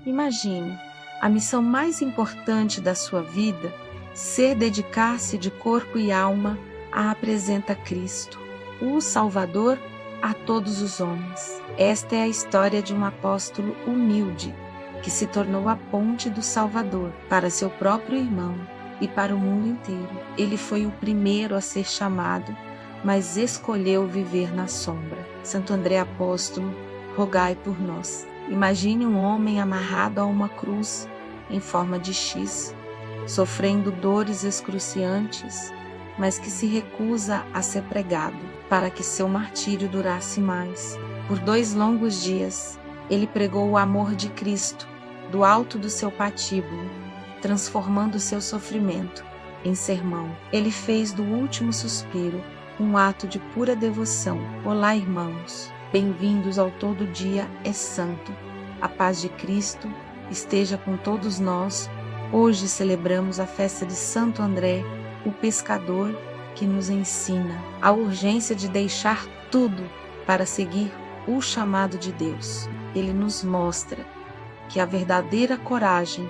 Imagine a missão mais importante da sua vida ser dedicar-se de corpo e alma a apresentar Cristo, o Salvador, a todos os homens. Esta é a história de um apóstolo humilde que se tornou a ponte do Salvador para seu próprio irmão e para o mundo inteiro. Ele foi o primeiro a ser chamado, mas escolheu viver na sombra. Santo André Apóstolo, rogai por nós. Imagine um homem amarrado a uma cruz em forma de X, sofrendo dores excruciantes, mas que se recusa a ser pregado para que seu martírio durasse mais. Por 2 longos dias, ele pregou o amor de Cristo do alto do seu patíbulo, transformando seu sofrimento em sermão. Ele fez do último suspiro um ato de pura devoção. Olá, irmãos, bem-vindos ao Todo Dia é Santo. A paz de Cristo esteja com todos nós. Hoje celebramos a festa de Santo André, o pescador que nos ensina a urgência de deixar tudo para seguir o chamado de Deus. Ele nos mostra que a verdadeira coragem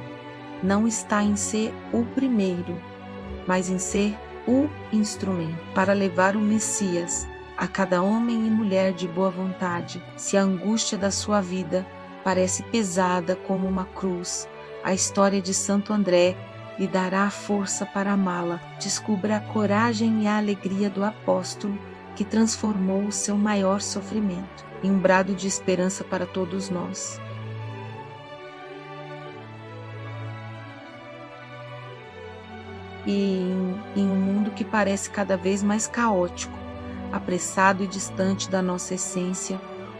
não está em ser o primeiro, mas em ser o instrumento para levar o Messias a cada homem e mulher de boa vontade. Se a angústia da sua vida parece pesada como uma cruz, a história de Santo André lhe dará a força para amá-la. Descubra a coragem e a alegria do apóstolo que transformou o seu maior sofrimento em um brado de esperança para todos nós. E em um mundo que parece cada vez mais caótico, apressado e distante da nossa essência,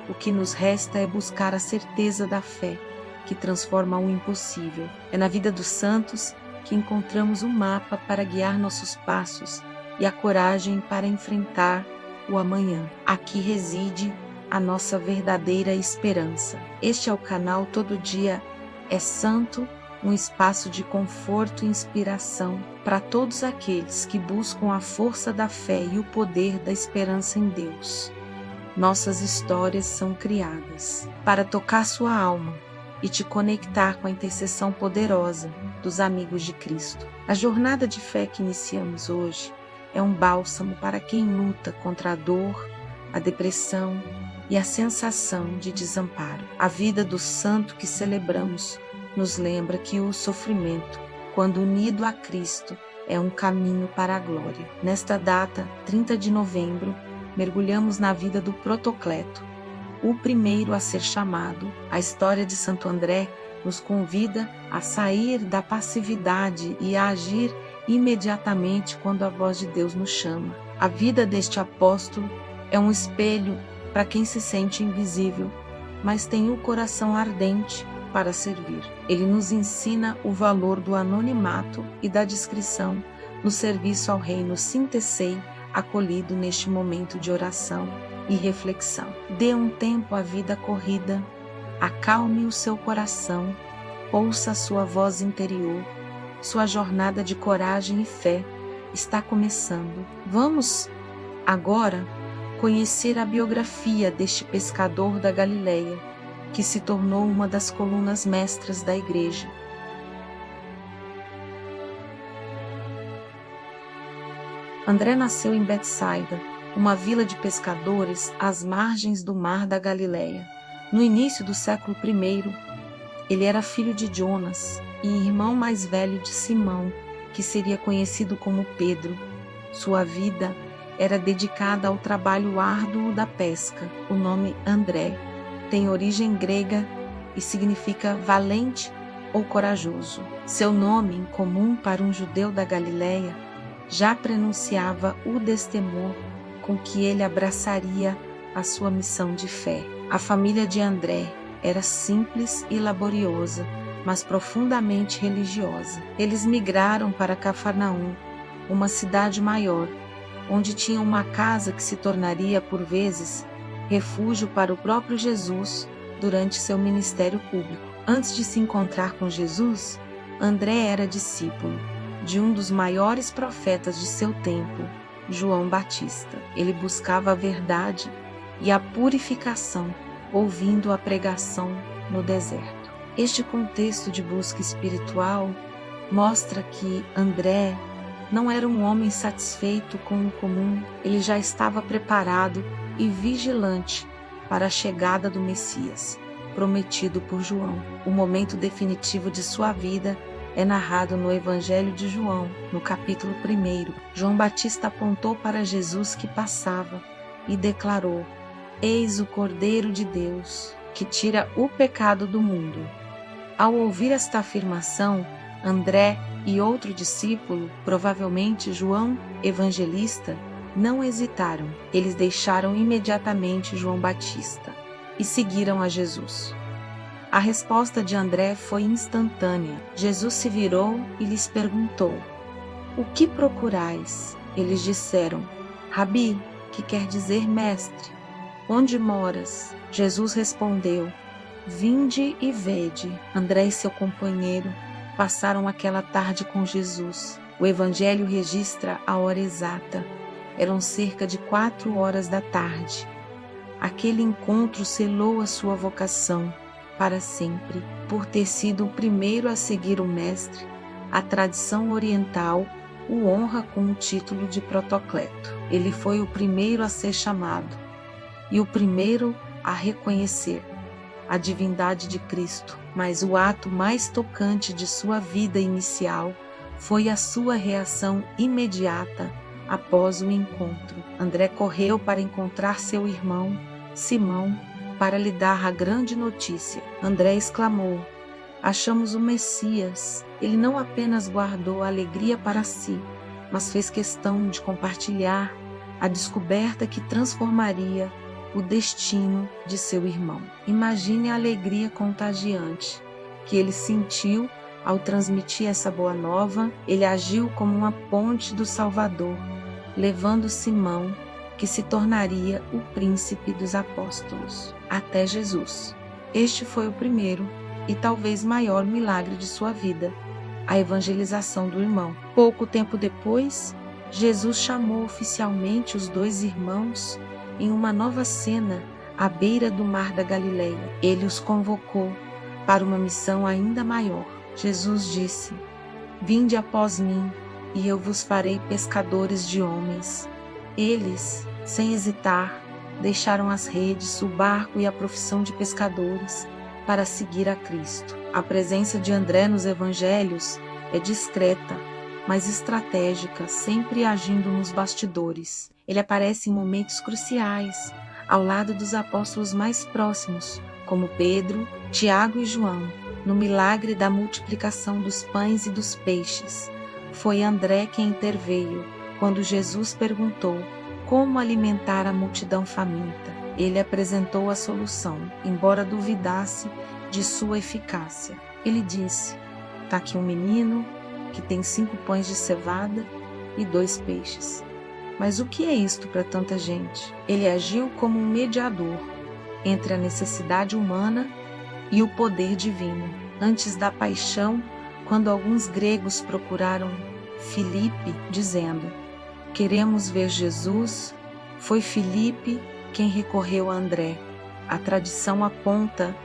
o que nos resta é buscar a certeza da fé, que transforma o impossível. É na vida dos santos que encontramos o mapa para guiar nossos passos e a coragem para enfrentar o amanhã. Aqui reside a nossa verdadeira esperança. Este é o canal Todo Dia é Santo, um espaço de conforto e inspiração para todos aqueles que buscam a força da fé e o poder da esperança em Deus. Nossas histórias são criadas para tocar sua alma e te conectar com a intercessão poderosa dos amigos de Cristo. A jornada de fé que iniciamos hoje é um bálsamo para quem luta contra a dor, a depressão e a sensação de desamparo. A vida do santo que celebramos nos lembra que o sofrimento, quando unido a Cristo, é um caminho para a glória. Nesta data, 30 de novembro, mergulhamos na vida do Protocleto, o primeiro a ser chamado. A história de Santo André nos convida a sair da passividade e a agir imediatamente quando a voz de Deus nos chama. A vida deste apóstolo é um espelho para quem se sente invisível, mas tem o coração ardente para servir. Ele nos ensina o valor do anonimato e da discrição no serviço ao reino. Sinta-se acolhido neste momento de oração e reflexão. Dê um tempo à vida corrida, acalme o seu coração, ouça a sua voz interior. Sua jornada de coragem e fé está começando. Vamos agora conhecer a biografia deste pescador da Galileia, que se tornou uma das colunas mestras da igreja. André nasceu em Betsaida, uma vila de pescadores às margens do mar da Galileia. No início do século I, ele era filho de Jonas e irmão mais velho de Simão, que seria conhecido como Pedro. Sua vida era dedicada ao trabalho árduo da pesca. O nome André tem origem grega e significa valente ou corajoso. Seu nome, incomum para um judeu da Galileia, já prenunciava o destemor com que ele abraçaria a sua missão de fé. A família de André era simples e laboriosa, mas profundamente religiosa. Eles migraram para Cafarnaum, uma cidade maior, onde tinha uma casa que se tornaria, por vezes, refúgio para o próprio Jesus durante seu ministério público. Antes de se encontrar com Jesus, André era discípulo de um dos maiores profetas de seu tempo, João Batista. Ele buscava a verdade e a purificação, ouvindo a pregação no deserto. Este contexto de busca espiritual mostra que André não era um homem satisfeito com o comum, ele já estava preparado e vigilante para a chegada do Messias, prometido por João. O momento definitivo de sua vida é narrado no Evangelho de João, no capítulo 1. João Batista apontou para Jesus que passava e declarou: Eis o Cordeiro de Deus, que tira o pecado do mundo. Ao ouvir esta afirmação, André e outro discípulo, provavelmente João Evangelista, não hesitaram. Eles deixaram imediatamente João Batista e seguiram a Jesus. A resposta de André foi instantânea. Jesus se virou e lhes perguntou: O que procurais? Eles disseram: Rabi, que quer dizer mestre, onde moras? Jesus respondeu: Vinde e vede. André e seu companheiro passaram aquela tarde com Jesus. O Evangelho registra a hora exata. Eram cerca de 4 horas da tarde. Aquele encontro selou a sua vocação para sempre. Por ter sido o primeiro a seguir o Mestre, a tradição oriental o honra com o título de Protocleto. Ele foi o primeiro a ser chamado e o primeiro a reconhecer a divindade de Cristo, mas o ato mais tocante de sua vida inicial foi a sua reação imediata após o encontro. André correu para encontrar seu irmão, Simão, para lhe dar a grande notícia. André exclamou: Achamos o Messias. Ele não apenas guardou a alegria para si, mas fez questão de compartilhar a descoberta que transformaria o destino de seu irmão. Imagine a alegria contagiante que ele sentiu ao transmitir essa boa nova. Ele agiu como uma ponte do Salvador, levando Simão, que se tornaria o príncipe dos apóstolos, até Jesus. Este foi o primeiro e talvez maior milagre de sua vida, a evangelização do irmão. Pouco tempo depois, Jesus chamou oficialmente os 2 irmãos em uma nova cena à beira do mar da Galileia. Ele os convocou para uma missão ainda maior. Jesus disse: Vinde após mim, e eu vos farei pescadores de homens. Eles, sem hesitar, deixaram as redes, o barco e a profissão de pescadores para seguir a Cristo. A presença de André nos evangelhos é discreta, mas estratégica, sempre agindo nos bastidores. Ele aparece em momentos cruciais, ao lado dos apóstolos mais próximos, como Pedro, Tiago e João, no milagre da multiplicação dos pães e dos peixes. Foi André quem interveio quando Jesus perguntou como alimentar a multidão faminta. Ele apresentou a solução, embora duvidasse de sua eficácia. Ele disse: Está aqui um menino que tem 5 pães de cevada e 2 peixes. Mas o que é isto para tanta gente? Ele agiu como um mediador entre a necessidade humana e o poder divino. Antes da paixão, quando alguns gregos procuraram Filipe, dizendo: Queremos ver Jesus, foi Filipe quem recorreu a André. A tradição aponta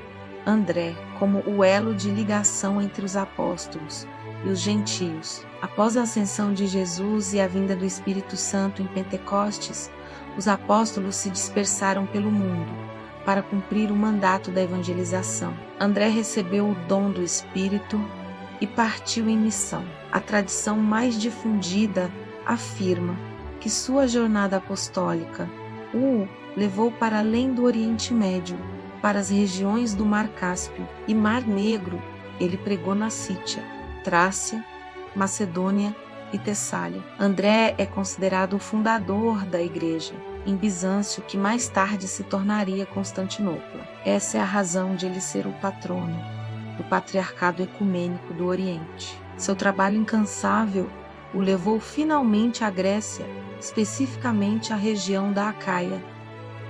André como o elo de ligação entre os apóstolos e os gentios. Após a ascensão de Jesus e a vinda do Espírito Santo em Pentecostes, os apóstolos se dispersaram pelo mundo para cumprir o mandato da evangelização. André recebeu o dom do Espírito e partiu em missão. A tradição mais difundida afirma que sua jornada apostólica o levou para além do Oriente Médio, para as regiões do Mar Cáspio e Mar Negro. Ele pregou na Sítia, Trácia, Macedônia e Tessália. André é considerado o fundador da igreja em Bizâncio, que mais tarde se tornaria Constantinopla. Essa é a razão de ele ser o patrono do patriarcado ecumênico do Oriente. Seu trabalho incansável o levou finalmente à Grécia, especificamente à região da Acaia.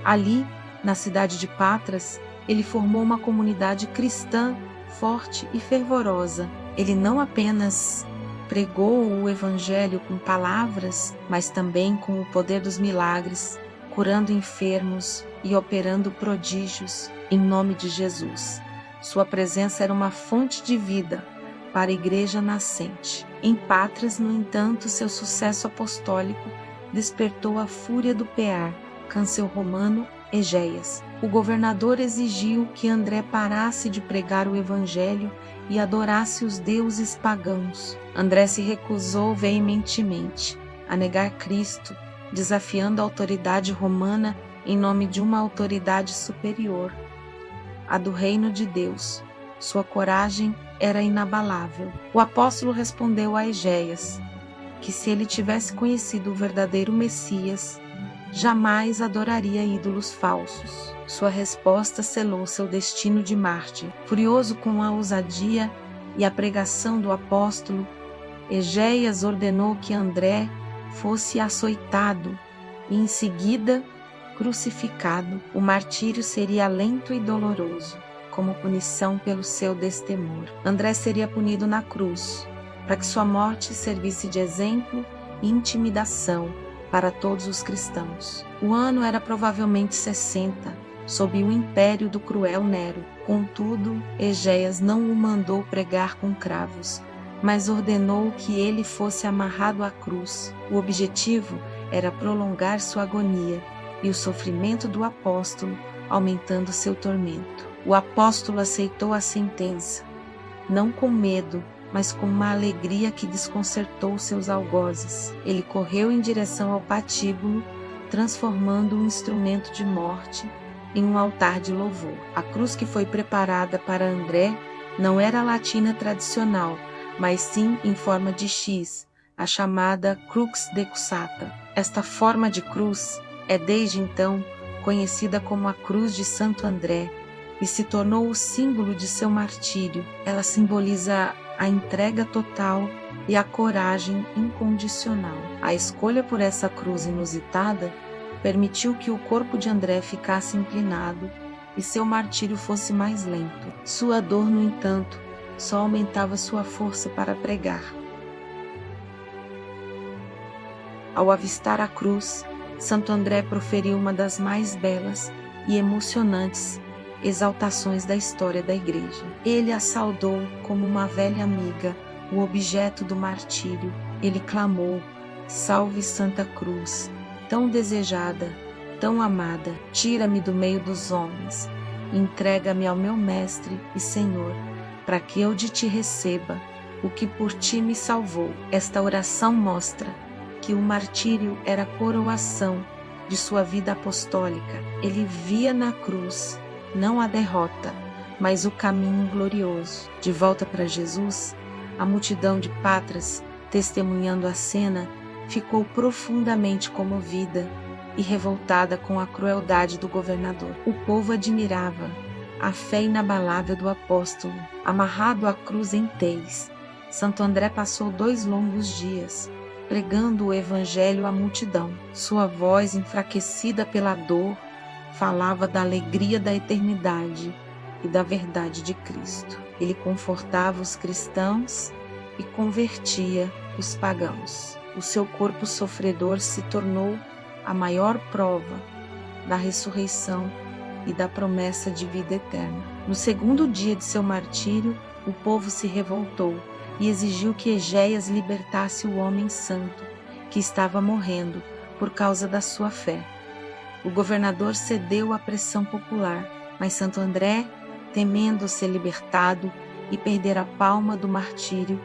Ali, na cidade de Patras, ele formou uma comunidade cristã forte e fervorosa. Ele não apenas pregou o evangelho com palavras, mas também com o poder dos milagres, curando enfermos e operando prodígios em nome de Jesus. Sua presença era uma fonte de vida para a igreja nascente. Em Patras, no entanto, seu sucesso apostólico despertou a fúria do PA, câncel romano Egéias. O governador exigiu que André parasse de pregar o evangelho e adorasse os deuses pagãos. André se recusou veementemente a negar Cristo, desafiando a autoridade romana em nome de uma autoridade superior, a do reino de Deus. Sua coragem era inabalável. O apóstolo respondeu a Egéias que, se ele tivesse conhecido o verdadeiro Messias, jamais adoraria ídolos falsos. Sua resposta selou seu destino de mártir. Furioso com a ousadia e a pregação do apóstolo, Egéias ordenou que André fosse açoitado e, em seguida, crucificado. O martírio seria lento e doloroso, como punição pelo seu destemor. André seria punido na cruz, para que sua morte servisse de exemplo e intimidação para todos os cristãos. O ano era provavelmente 60, sob o império do cruel Nero. Contudo, Egéias não o mandou pregar com cravos, mas ordenou que ele fosse amarrado à cruz. O objetivo era prolongar sua agonia e o sofrimento do apóstolo, aumentando seu tormento. O apóstolo aceitou a sentença, não com medo, mas com uma alegria que desconcertou seus algozes. Ele correu em direção ao patíbulo, transformando um instrumento de morte em um altar de louvor. A cruz que foi preparada para André não era a latina tradicional, mas sim em forma de X, a chamada crux decussata. Esta forma de cruz é desde então conhecida como a Cruz de Santo André e se tornou o símbolo de seu martírio. Ela simboliza a entrega total e a coragem incondicional. A escolha por essa cruz inusitada permitiu que o corpo de André ficasse inclinado e seu martírio fosse mais lento. Sua dor, no entanto, só aumentava sua força para pregar. Ao avistar a cruz, Santo André proferiu uma das mais belas e emocionantes exaltações da história da Igreja. Ele a saudou como uma velha amiga, o objeto do martírio. Ele clamou: "Salve Santa Cruz, tão desejada, tão amada, tira-me do meio dos homens, entrega-me ao meu Mestre e Senhor, para que eu de ti receba o que por ti me salvou." Esta oração mostra que o martírio era a coroação de sua vida apostólica. Ele via na cruz não a derrota, mas o caminho glorioso. De volta para Jesus, a multidão de Patras, testemunhando a cena, ficou profundamente comovida e revoltada com a crueldade do governador. O povo admirava a fé inabalável do apóstolo. Amarrado à cruz em Téis, Santo André passou 2 longos dias pregando o evangelho à multidão. Sua voz, enfraquecida pela dor, falava da alegria da eternidade e da verdade de Cristo. Ele confortava os cristãos e convertia os pagãos. O seu corpo sofredor se tornou a maior prova da ressurreição e da promessa de vida eterna. No 2º dia de seu martírio, o povo se revoltou e exigiu que Egéias libertasse o homem santo, que estava morrendo por causa da sua fé. O governador cedeu à pressão popular, mas Santo André, temendo ser libertado e perder a palma do martírio,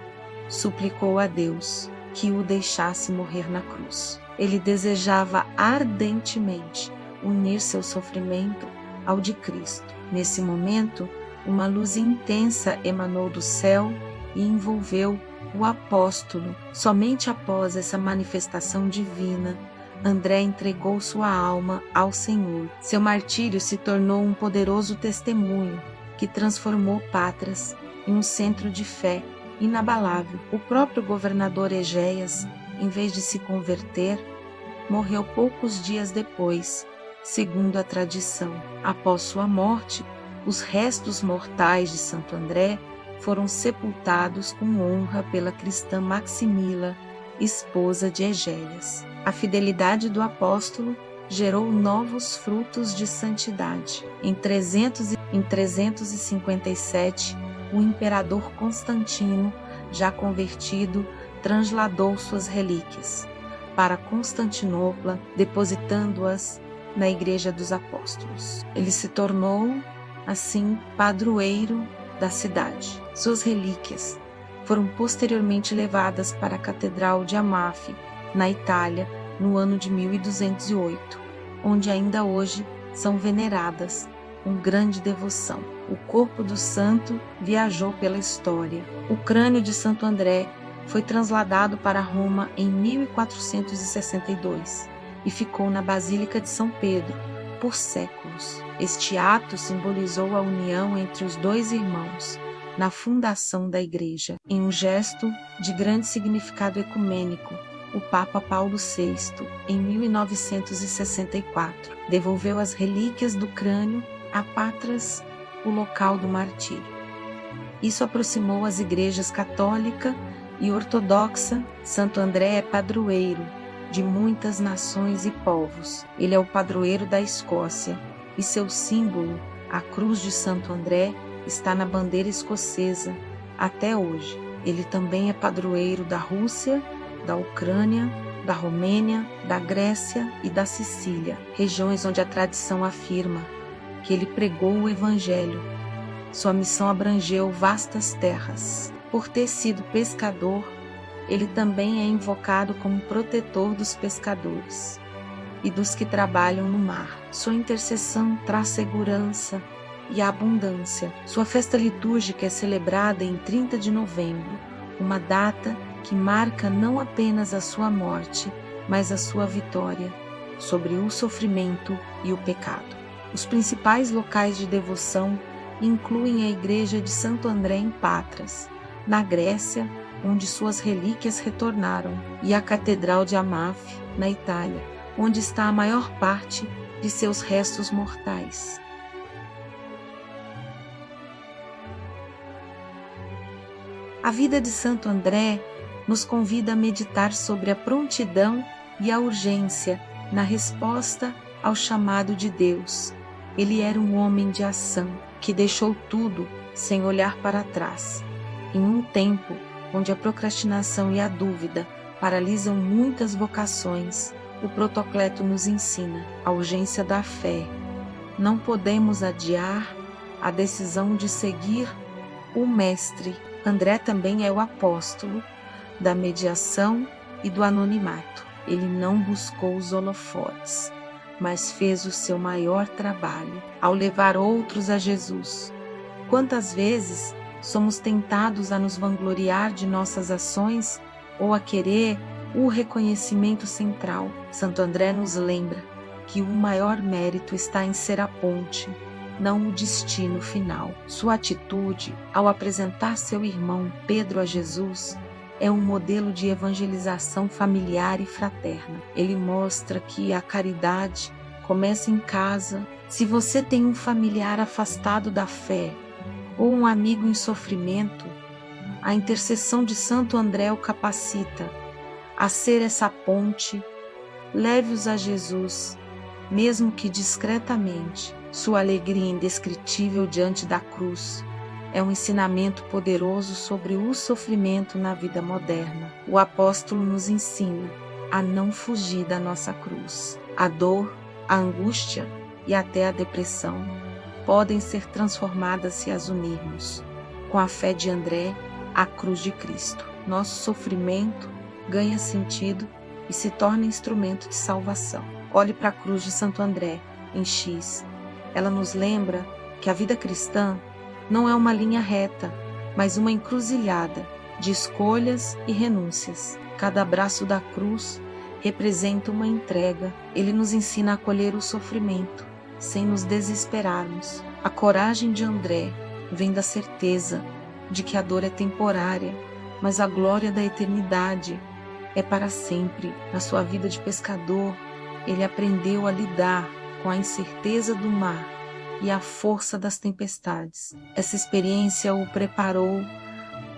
suplicou a Deus que o deixasse morrer na cruz. Ele desejava ardentemente unir seu sofrimento ao de Cristo. Nesse momento, uma luz intensa emanou do céu e envolveu o apóstolo. Somente após essa manifestação divina, André entregou sua alma ao Senhor. Seu martírio se tornou um poderoso testemunho que transformou Patras em um centro de fé inabalável. O próprio governador Egéias, em vez de se converter, morreu poucos dias depois, segundo a tradição. Após sua morte, os restos mortais de Santo André foram sepultados com honra pela cristã Maximila, esposa de Egéias. A fidelidade do apóstolo gerou novos frutos de santidade. Em 357, o imperador Constantino, já convertido, transladou suas relíquias para Constantinopla, depositando-as na Igreja dos Apóstolos. Ele se tornou, assim, padroeiro da cidade. Suas relíquias foram posteriormente levadas para a Catedral de Amalfi, na Itália, no ano de 1208, onde ainda hoje são veneradas com grande devoção. O corpo do santo viajou pela história. O crânio de Santo André foi transladado para Roma em 1462 e ficou na Basílica de São Pedro por séculos. Este ato simbolizou a união entre os dois irmãos na fundação da Igreja. Em um gesto de grande significado ecumênico, o Papa Paulo VI, em 1964, devolveu as relíquias do crânio a Patras, o local do martírio. Isso aproximou as igrejas católica e ortodoxa. Santo André é padroeiro de muitas nações e povos. Ele é o padroeiro da Escócia e seu símbolo, a cruz de Santo André, está na bandeira escocesa até hoje. Ele também é padroeiro da Rússia, da Ucrânia, da Romênia, da Grécia e da Sicília, regiões onde a tradição afirma que ele pregou o Evangelho. Sua missão abrangeu vastas terras. Por ter sido pescador, ele também é invocado como protetor dos pescadores e dos que trabalham no mar. Sua intercessão traz segurança e abundância. Sua festa litúrgica é celebrada em 30 de novembro, uma data que marca não apenas a sua morte, mas a sua vitória sobre o sofrimento e o pecado. Os principais locais de devoção incluem a Igreja de Santo André em Patras, na Grécia, onde suas relíquias retornaram, e a Catedral de Amalfi, na Itália, onde está a maior parte de seus restos mortais. A vida de Santo André nos convida a meditar sobre a prontidão e a urgência na resposta ao chamado de Deus. Ele era um homem de ação, que deixou tudo sem olhar para trás. Em um tempo onde a procrastinação e a dúvida paralisam muitas vocações, o Protocleto nos ensina a urgência da fé. Não podemos adiar a decisão de seguir o Mestre. André também é o apóstolo da mediação e do anonimato. Ele não buscou os holofotes, mas fez o seu maior trabalho ao levar outros a Jesus. Quantas vezes somos tentados a nos vangloriar de nossas ações ou a querer o reconhecimento central? Santo André nos lembra que o maior mérito está em ser a ponte, não o destino final. Sua atitude ao apresentar seu irmão Pedro a Jesus é um modelo de evangelização familiar e fraterna. Ele mostra que a caridade começa em casa. Se você tem um familiar afastado da fé ou um amigo em sofrimento, a intercessão de Santo André o capacita a ser essa ponte. Leve-os a Jesus, mesmo que discretamente. Sua alegria indescritível diante da cruz é um ensinamento poderoso sobre o sofrimento na vida moderna. O apóstolo nos ensina a não fugir da nossa cruz. A dor, a angústia e até a depressão podem ser transformadas se as unirmos com a fé de André à cruz de Cristo. Nosso sofrimento ganha sentido e se torna instrumento de salvação. Olhe para a cruz de Santo André, em X. Ela nos lembra que a vida cristã não é uma linha reta, mas uma encruzilhada de escolhas e renúncias. Cada abraço da cruz representa uma entrega. Ele nos ensina a acolher o sofrimento, sem nos desesperarmos. A coragem de André vem da certeza de que a dor é temporária, mas a glória da eternidade é para sempre. Na sua vida de pescador, ele aprendeu a lidar com a incerteza do mar e a força das tempestades. Essa experiência o preparou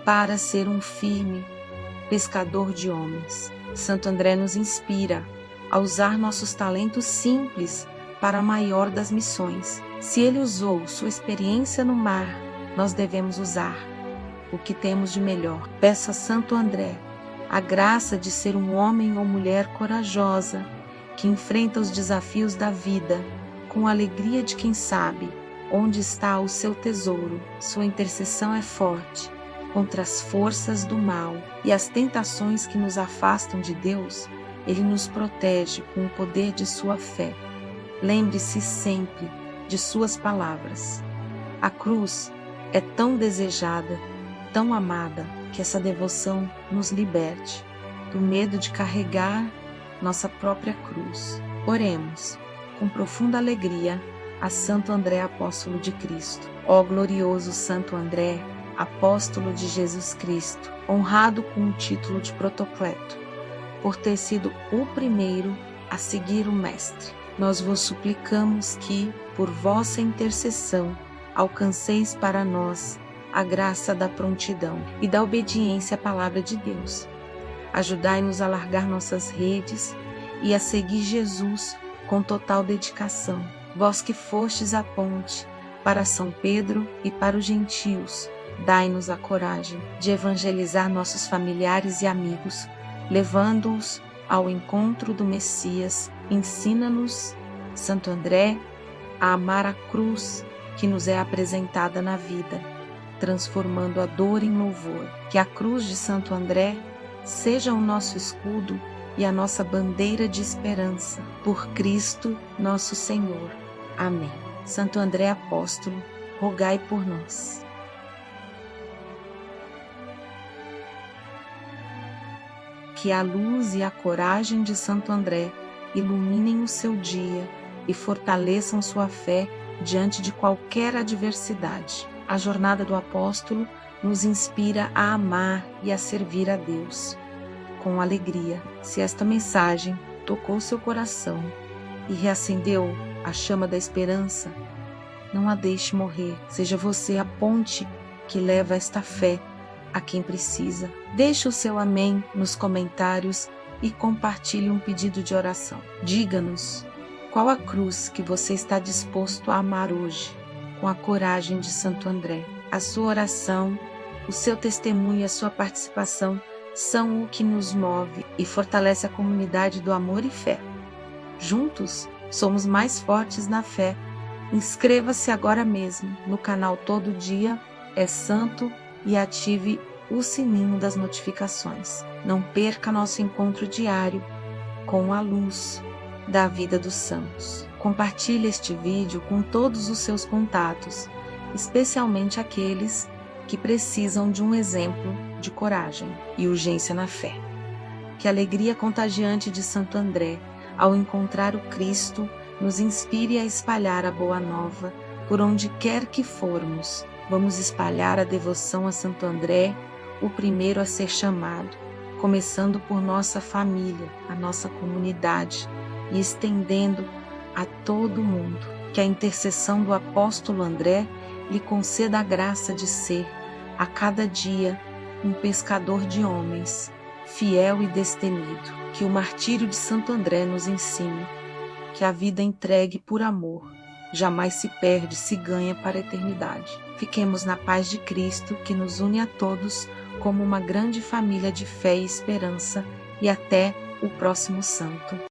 para ser um firme pescador de homens. Santo André nos inspira a usar nossos talentos simples para a maior das missões. Se ele usou sua experiência no mar, nós devemos usar o que temos de melhor. Peça a Santo André a graça de ser um homem ou mulher corajosa, que enfrenta os desafios da vida com a alegria de quem sabe onde está o seu tesouro. Sua intercessão é forte contra as forças do mal e as tentações que nos afastam de Deus. Ele nos protege com o poder de sua fé. Lembre-se sempre de suas palavras. A cruz é tão desejada, tão amada, que essa devoção nos liberte do medo de carregar nossa própria cruz. Oremos com profunda alegria a Santo André, apóstolo de Cristo. Ó glorioso Santo André, apóstolo de Jesus Cristo, honrado com o título de protocleto, por ter sido o primeiro a seguir o Mestre, nós vos suplicamos que, por vossa intercessão, alcanceis para nós a graça da prontidão e da obediência à palavra de Deus. Ajudai-nos a largar nossas redes e a seguir Jesus com total dedicação. Vós que fostes a ponte para São Pedro e para os gentios, dai-nos a coragem de evangelizar nossos familiares e amigos, levando-os ao encontro do Messias. Ensina-nos, Santo André, a amar a cruz que nos é apresentada na vida, transformando a dor em louvor. Que a cruz de Santo André seja o nosso escudo e a nossa bandeira de esperança, por Cristo nosso Senhor. Amém. Santo André apóstolo, rogai por nós. Que a luz e a coragem de Santo André iluminem o seu dia e fortaleçam sua fé diante de qualquer adversidade. A jornada do apóstolo nos inspira a amar e a servir a Deus com alegria. Se esta mensagem tocou seu coração e reacendeu a chama da esperança, não a deixe morrer. Seja você a ponte que leva esta fé a quem precisa. Deixe o seu amém nos comentários e compartilhe um pedido de oração. Diga-nos qual a cruz que você está disposto a amar hoje, com a coragem de Santo André. A sua oração, o seu testemunho e a sua participação são o que nos move e fortalece a comunidade do amor e fé. Juntos, somos mais fortes na fé. Inscreva-se agora mesmo no canal Todo Dia é Santo e ative o sininho das notificações. Não perca nosso encontro diário com a luz da vida dos santos. Compartilhe este vídeo com todos os seus contatos, especialmente aqueles que precisam de um exemplo de coragem e urgência na fé. Que a alegria contagiante de Santo André, ao encontrar o Cristo, nos inspire a espalhar a boa nova por onde quer que formos. Vamos espalhar a devoção a Santo André, o primeiro a ser chamado, começando por nossa família, a nossa comunidade, e estendendo a todo mundo. Que a intercessão do apóstolo André lhe conceda a graça de ser, a cada dia, um pescador de homens, fiel e destemido. Que o martírio de Santo André nos ensine que a vida entregue por amor jamais se perde, se ganha para a eternidade. Fiquemos na paz de Cristo, que nos une a todos como uma grande família de fé e esperança, e até o próximo santo.